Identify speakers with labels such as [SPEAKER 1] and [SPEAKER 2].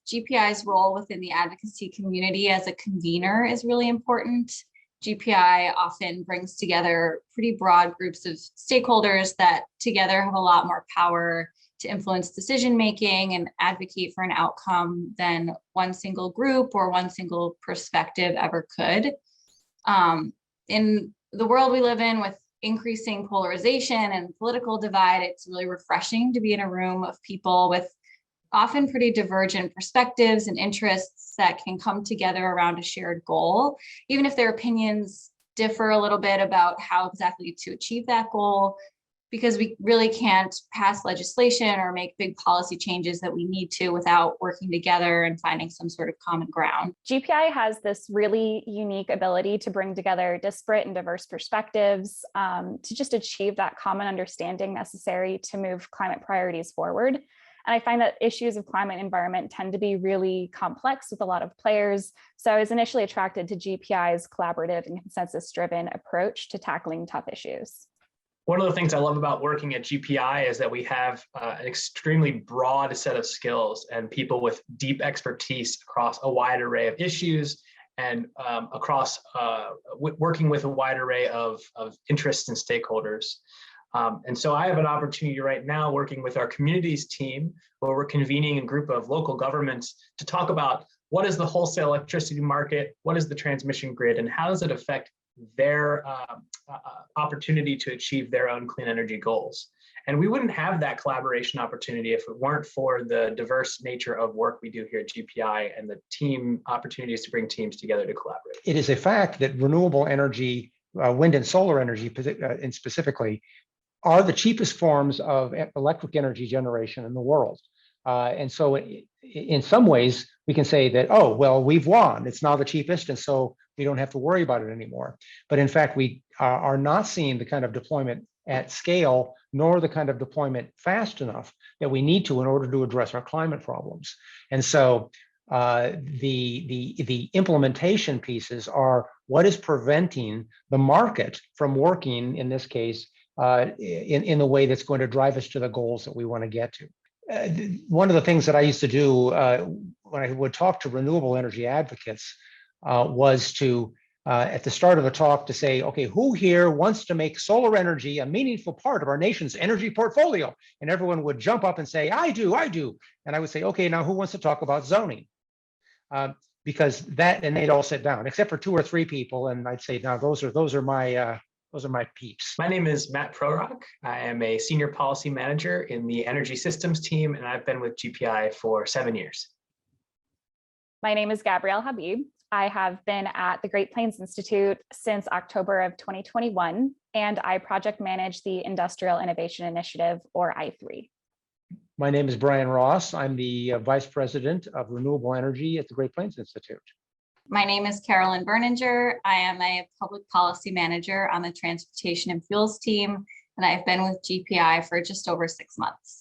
[SPEAKER 1] GPI's role within the advocacy community as a convener is really important. GPI often brings together pretty broad groups of stakeholders that together have a lot more power to influence decision-making and advocate for an outcome than one single group or one single perspective ever could. In the world we live in with increasing polarization and political divide, it's really refreshing to be in a room of people with often pretty divergent perspectives and interests that can come together around a shared goal, even if their opinions differ a little bit about how exactly to achieve that goal, because we really can't pass legislation or make big policy changes that we need to without working together and finding some sort of common ground.
[SPEAKER 2] GPI has this really unique ability to bring together disparate and diverse perspectives to just achieve that common understanding necessary to move climate priorities forward. And I find that issues of climate and environment tend to be really complex with a lot of players. So I was initially attracted to GPI's collaborative and consensus-driven approach to tackling tough issues.
[SPEAKER 3] One of the things I love about working at GPI is that we have an extremely broad set of skills and people with deep expertise across a wide array of issues and across working with a wide array of interests and stakeholders. And so I have an opportunity right now working with our communities team, where we're convening a group of local governments to talk about what is the wholesale electricity market, what is the transmission grid, and how does it affect their opportunity to achieve their own clean energy goals. And we wouldn't have that collaboration opportunity if it weren't for the diverse nature of work we do here at GPI and the team opportunities to bring teams together to collaborate.
[SPEAKER 4] It is a fact that renewable energy, wind and solar energy and specifically, are the cheapest forms of electric energy generation in the world. And so in some ways, we can say that, oh, well, we've won. It's now the cheapest, and so we don't have to worry about it anymore. But in fact, we are not seeing the kind of deployment at scale, nor the kind of deployment fast enough that we need to in order to address our climate problems. And so the implementation pieces are what is preventing the market from working, in this case, in the way that's going to drive us to the goals that we want to get to. One of the things that I used to do when I would talk to renewable energy advocates was to, at the start of a talk, to say, okay, who here wants to make solar energy a meaningful part of our nation's energy portfolio? And everyone would jump up and say, I do. And I would say, okay, now who wants to talk about zoning? Because that, and they'd all sit down, except for 2 or 3 people. And I'd say, now those are my peeps.
[SPEAKER 3] My name is Matt Prorock. I am a senior policy manager in the energy systems team, and I've been with GPI for 7 years.
[SPEAKER 2] My name is Gabriella Habib. I have been at the Great Plains Institute since October of 2021, and I project manage the Industrial Innovation Initiative, or I3.
[SPEAKER 4] My name is Brian Ross. I'm the Vice President of Renewable Energy at the Great Plains Institute.
[SPEAKER 1] My name is Carolyn Berninger. I am a public policy manager on the transportation and fuels team, and I've been with GPI for just over 6 months.